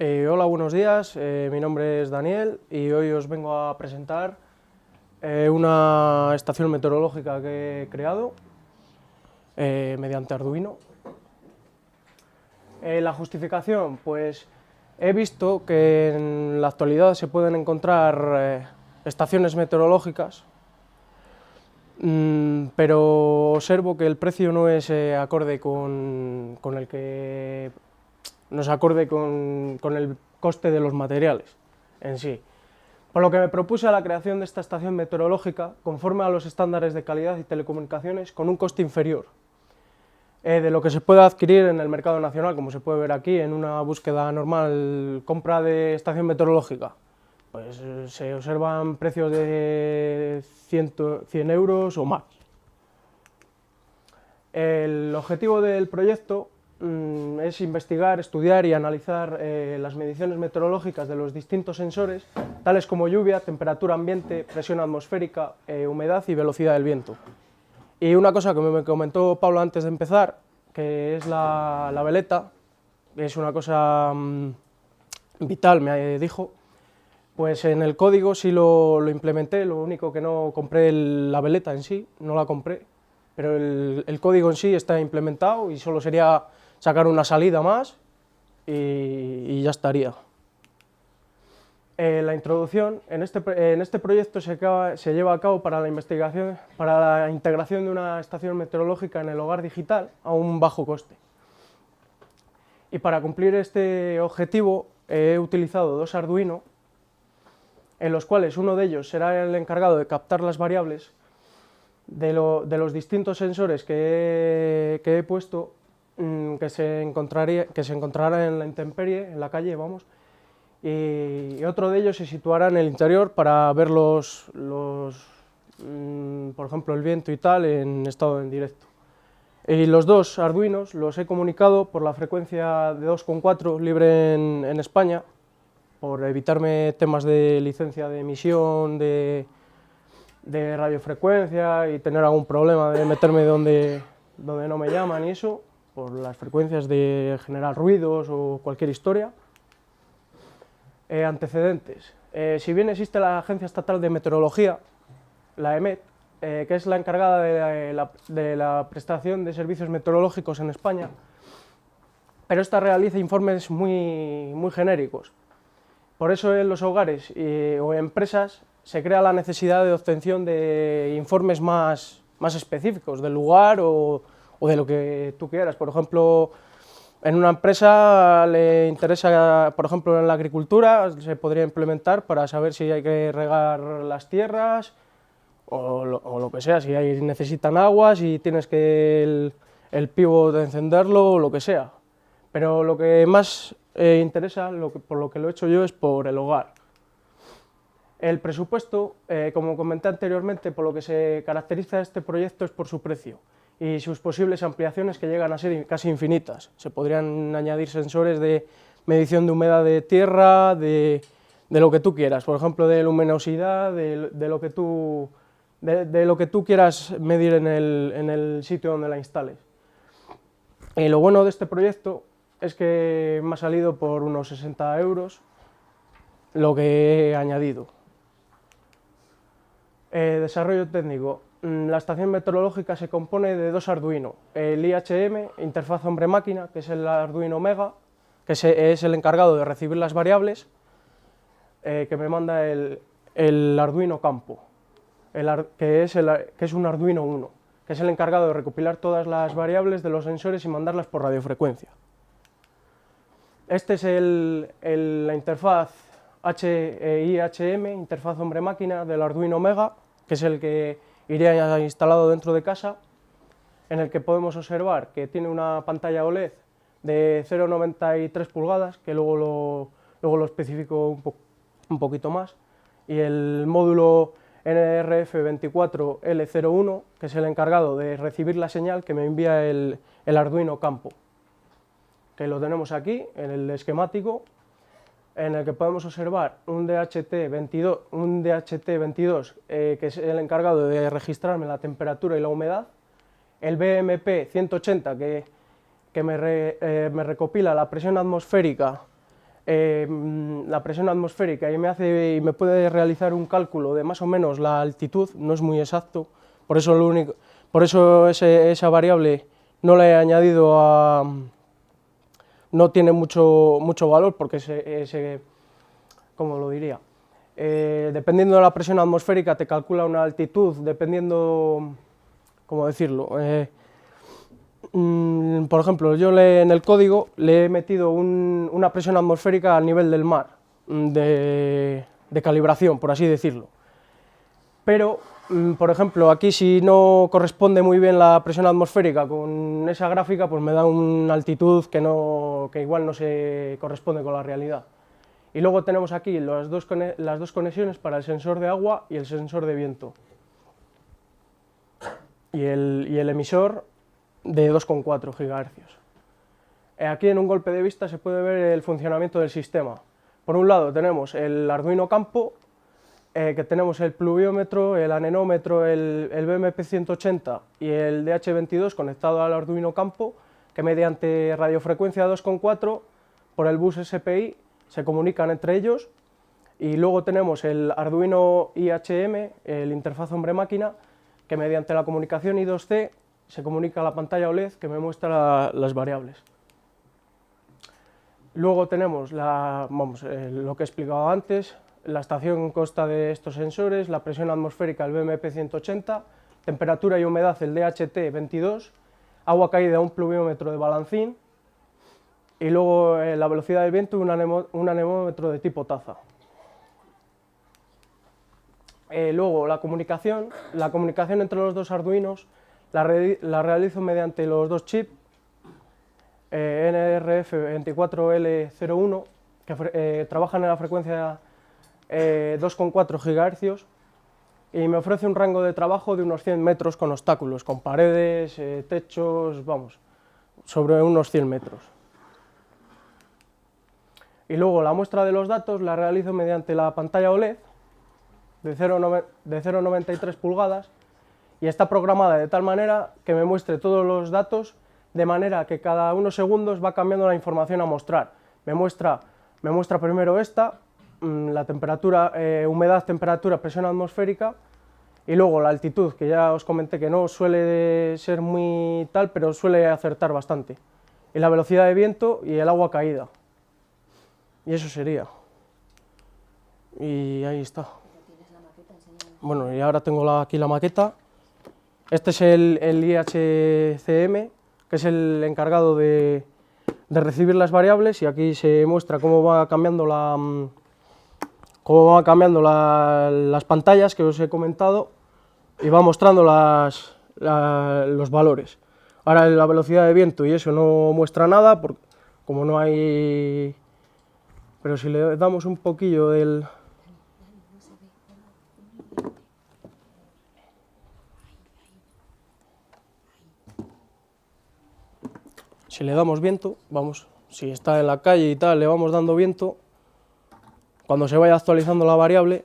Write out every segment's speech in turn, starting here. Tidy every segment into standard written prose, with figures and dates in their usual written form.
Hola, buenos días, mi nombre es Daniel y hoy os vengo a presentar una estación meteorológica que he creado mediante Arduino. La justificación, pues he visto que en la actualidad se pueden encontrar estaciones meteorológicas, pero observo que el precio no es acorde con el que no es acorde con el coste de los materiales en sí. Por lo que me propuse a la creación de esta estación meteorológica conforme a los estándares de calidad y telecomunicaciones con un coste inferior de lo que se puede adquirir en el mercado nacional, como se puede ver aquí en una búsqueda normal, compra de estación meteorológica. Pues se observan precios de 100 euros o más. El objetivo del proyecto es investigar, estudiar y analizar las mediciones meteorológicas de los distintos sensores, tales como lluvia, temperatura ambiente, presión atmosférica, humedad y velocidad del viento. Y una cosa que me comentó Pablo antes de empezar, que es la veleta, que es una cosa vital, me dijo, pues en el código sí lo implementé, lo único que no compré la veleta en sí, no la compré, pero el código en sí está implementado y solo sería sacar una salida más y ya estaría. La introducción, en este proyecto se lleva a cabo para la investigación, para la integración de una estación meteorológica en el hogar digital a un bajo coste. Y para cumplir este objetivo he utilizado dos Arduino, en los cuales uno de ellos será el encargado de captar las variables de los distintos sensores que he puesto, que se encontrará en la intemperie, en la calle, vamos, y otro de ellos se situará en el interior para ver por ejemplo, el viento y tal en estado en directo. Y los dos Arduinos los he comunicado por la frecuencia de 2,4 libre en España, por evitarme temas de licencia de emisión, de radiofrecuencia y tener algún problema de meterme donde no me llaman y eso, por las frecuencias de generar ruidos o cualquier historia. Antecedentes. Si bien existe la Agencia Estatal de Meteorología, la EMET, que es la encargada de la prestación de servicios meteorológicos en España, pero esta realiza informes muy genéricos. Por eso en los hogares o empresas se crea la necesidad de obtención de informes más específicos del lugar o de lo que tú quieras. Por ejemplo, en una empresa le interesa, por ejemplo, en la agricultura, se podría implementar para saber si hay que regar las tierras o lo que sea, si necesitan agua, si tienes que el pívot de encenderlo o lo que sea. Pero lo que más interesa, por lo que lo he hecho yo, es por el hogar. El presupuesto, como comenté anteriormente, por lo que se caracteriza este proyecto es por su precio y sus posibles ampliaciones que llegan a ser casi infinitas. Se podrían añadir sensores de medición de humedad de tierra, de lo que tú quieras, por ejemplo, de luminosidad, de lo que tú quieras medir en el sitio donde la instales. Y lo bueno de este proyecto es que me ha salido por unos 60 euros lo que he añadido. Desarrollo técnico. La estación meteorológica se compone de dos Arduino, el IHM, interfaz hombre-máquina, que es el Arduino Mega, que es el encargado de recibir las variables, que me manda el Arduino Campo, que es un Arduino 1, que es el encargado de recopilar todas las variables de los sensores y mandarlas por radiofrecuencia. Este es la interfaz IHM, interfaz hombre-máquina del Arduino Mega, que es el que iría instalado dentro de casa, en el que podemos observar que tiene una pantalla OLED de 0,93 pulgadas, que luego lo especifico un poquito más, y el módulo NRF24L01, que es el encargado de recibir la señal que me envía el Arduino Campo, que lo tenemos aquí en el esquemático, en el que podemos observar un DHT22, que es el encargado de registrarme la temperatura y la humedad, el BMP180, que me recopila la presión atmosférica la presión atmosférica y me puede realizar un cálculo de más o menos la altitud, no es muy exacto, por eso esa variable no la he añadido no tiene mucho valor porque ¿cómo lo diría? Dependiendo de la presión atmosférica te calcula una altitud, dependiendo, ¿cómo decirlo? Por ejemplo, yo en el código le he metido una presión atmosférica al nivel del mar, de calibración, por así decirlo. Pero, por ejemplo, aquí si no corresponde muy bien la presión atmosférica con esa gráfica, pues me da una altitud que igual no se corresponde con la realidad. Y luego tenemos aquí las dos conexiones para el sensor de agua y el sensor de viento. Y el emisor de 2,4 GHz. Aquí en un golpe de vista se puede ver el funcionamiento del sistema. Por un lado tenemos el Arduino Campo, que tenemos el pluviómetro, el anemómetro, el BMP180 y el DH22 conectado al Arduino Campo, que mediante radiofrecuencia 2,4 por el bus SPI se comunican entre ellos. Y luego tenemos el Arduino IHM, el interfaz hombre-máquina, que mediante la comunicación I2C se comunica a la pantalla OLED que me muestra las variables. Luego tenemos lo que he explicado antes. La estación consta de estos sensores: la presión atmosférica, el BMP180, temperatura y humedad, el DHT22, agua caída, un pluviómetro de balancín, y luego la velocidad del viento, un anemómetro de tipo taza. Luego la comunicación entre los dos Arduinos la realizo mediante los dos chips NRF24L01, que trabajan en la frecuencia 2,4 GHz, y me ofrece un rango de trabajo de unos 100 metros con obstáculos, con paredes, techos, sobre unos 100 metros. Y luego la muestra de los datos la realizo mediante la pantalla OLED de 0,93 pulgadas, y está programada de tal manera que me muestre todos los datos, de manera que cada unos segundos va cambiando la información a mostrar. Me muestra primero la temperatura, humedad, temperatura, presión atmosférica, y luego la altitud, que ya os comenté que no suele ser muy tal, pero suele acertar bastante, y la velocidad de viento y el agua caída. Y eso sería. Y ahí está. Bueno, y ahora tengo aquí la maqueta. Este es el IHCM, que es el encargado de recibir las variables, y aquí se muestra cómo va cambiando las pantallas que os he comentado, y va mostrando los valores. Ahora la velocidad de viento y eso no muestra nada, porque como no hay... Pero si le damos un poquillo del... Si le damos viento, si está en la calle y tal, le vamos dando viento, cuando se vaya actualizando la variable,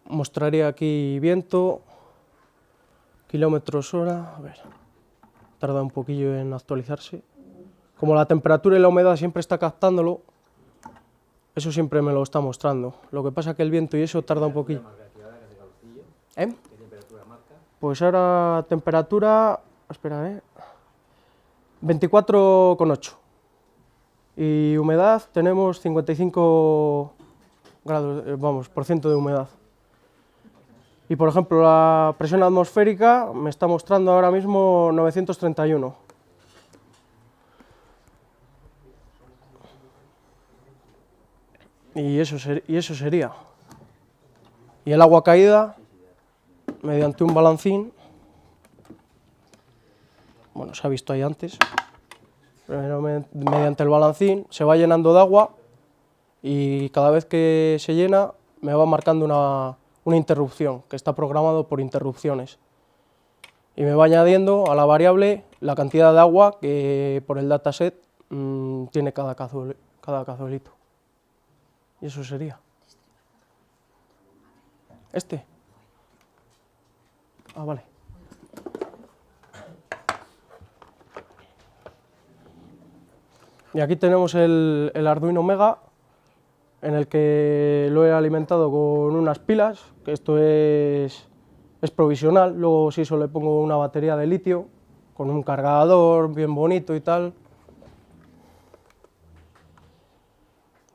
mostraría aquí viento, kilómetros hora, a ver, tarda un poquillo en actualizarse. Como la temperatura y la humedad siempre está captándolo, eso siempre me lo está mostrando. Lo que pasa es que el viento y eso tarda un poquillo. ¿Qué temperatura marca? Pues ahora temperatura, espera, 24,8. Y humedad tenemos 55 grados, por ciento de humedad. Y por ejemplo la presión atmosférica me está mostrando ahora mismo 931. Y eso sería. Y el agua caída mediante un balancín, bueno, se ha visto ahí antes, pero mediante el balancín se va llenando de agua, y cada vez que se llena me va marcando una interrupción, que está programado por interrupciones, y me va añadiendo a la variable la cantidad de agua que por el dataset tiene cada cazuelito. Y eso sería. Vale. Y aquí tenemos el Arduino Mega, en el que lo he alimentado con unas pilas, que esto es provisional. Luego sí solo le pongo una batería de litio, con un cargador bien bonito y tal.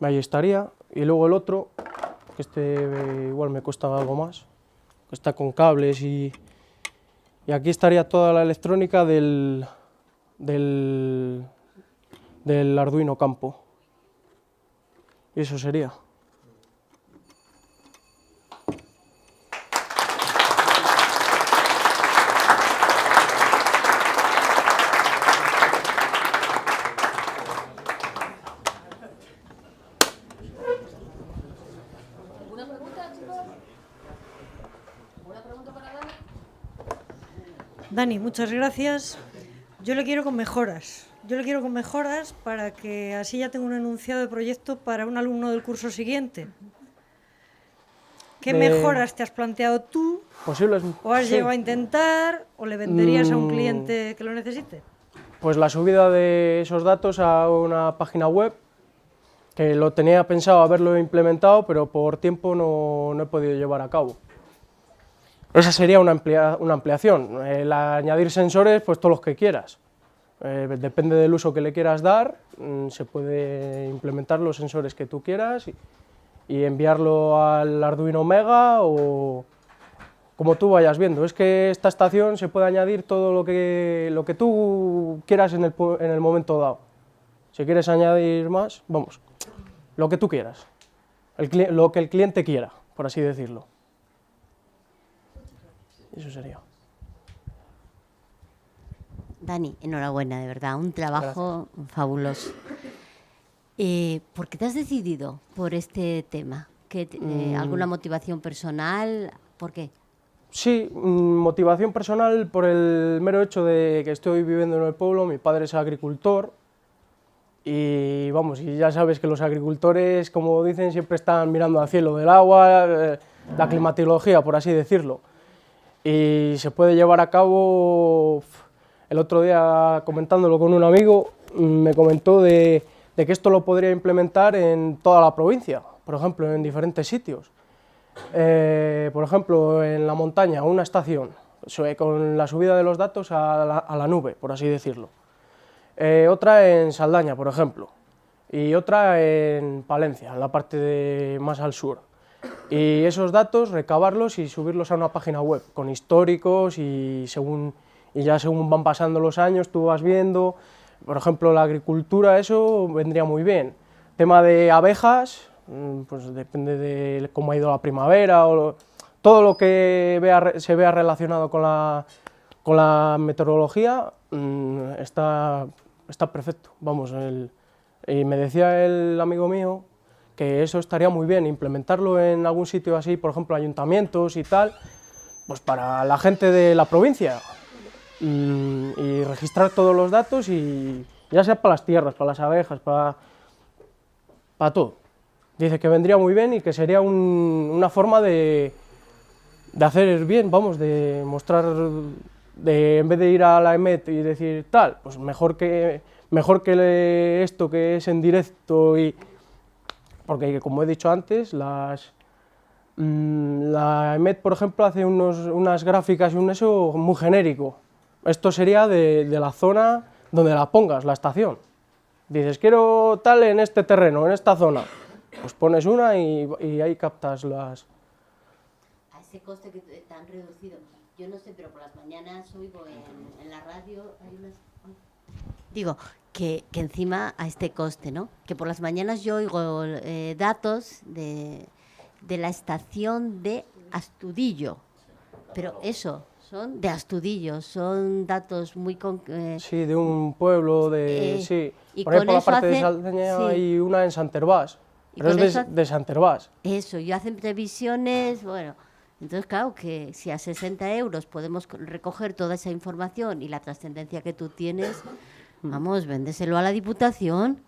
Ahí estaría. Y luego el otro, que este igual me cuesta algo más, que está con cables y aquí estaría toda la electrónica del Arduino Campo. Y eso sería. ¿Alguna pregunta, chicos? ¿Alguna pregunta para Dani? Dani, muchas gracias. Yo le quiero con mejoras. Yo le quiero con mejoras para que así ya tenga un enunciado de proyecto para un alumno del curso siguiente. ¿Qué mejoras te has planteado tú? Posibles. ¿O has Sí. llegado a intentar? ¿O le venderías a un cliente que lo necesite? Pues la subida de esos datos a una página web, que lo tenía pensado haberlo implementado, pero por tiempo no he podido llevar a cabo. Esa sería una ampliación. El añadir sensores, pues todos los que quieras. Depende del uso que le quieras dar, se puede implementar los sensores que tú quieras y enviarlo al Arduino Mega o como tú vayas viendo. Es que esta estación se puede añadir todo lo que tú quieras en el momento dado. Si quieres añadir más, vamos, lo que tú quieras, lo que el cliente quiera, por así decirlo. Eso sería. Dani, enhorabuena, de verdad, un trabajo fabuloso. ¿Por qué te has decidido por este tema? ¿Alguna motivación personal? ¿Por qué? Sí, motivación personal por el mero hecho de que estoy viviendo en el pueblo, mi padre es agricultor y vamos, y ya sabes que los agricultores, como dicen, siempre están mirando al cielo del agua, la climatología, por así decirlo, y se puede llevar a cabo. El otro día, comentándolo con un amigo, me comentó de que esto lo podría implementar en toda la provincia, por ejemplo, en diferentes sitios. Por ejemplo, en la montaña, una estación, con la subida de los datos a la nube, por así decirlo. Otra en Saldaña, por ejemplo, y otra en Palencia, en la parte más al sur. Y esos datos, recabarlos y subirlos a una página web, con históricos y ya según van pasando los años, tú vas viendo, por ejemplo, la agricultura, eso vendría muy bien. Tema de abejas, pues depende de cómo ha ido la primavera, todo lo que se vea relacionado con la meteorología está perfecto. Vamos, y me decía el amigo mío que eso estaría muy bien, implementarlo en algún sitio así, por ejemplo, ayuntamientos y tal, pues para la gente de la provincia. Y registrar todos los datos, y ya sea para las tierras, para las abejas, para todo. Dice que vendría muy bien y que sería una forma de hacer bien, vamos, de mostrar, en vez de ir a la EMET y decir tal, pues mejor que esto que es en directo, porque como he dicho antes, la EMET, por ejemplo, hace unas gráficas y un eso muy genérico. Esto sería de la zona donde la pongas, la estación. Dices, quiero tal en este terreno, en esta zona. Pues pones una y ahí captas las... A ese coste que tan reducido, yo no sé, pero por las mañanas oigo en la radio, digo, que encima a este coste, ¿no? Que por las mañanas yo oigo datos de la estación de Astudillo, pero eso... Son de Astudillo, son datos muy... sí, de un pueblo, sí. Y por ahí con por la eso parte de hacen, Saldaña sí. hay una en Sant Hervás, pero es de Sant Hervás. Eso, y hacen previsiones, bueno, entonces claro que si a 60 euros podemos recoger toda esa información y la trascendencia que tú tienes, vamos, véndeselo a la Diputación.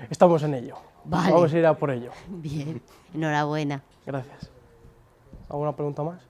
Estamos en ello, Vale. Vamos a ir a por ello. Bien, enhorabuena. Gracias. ¿Alguna pregunta más?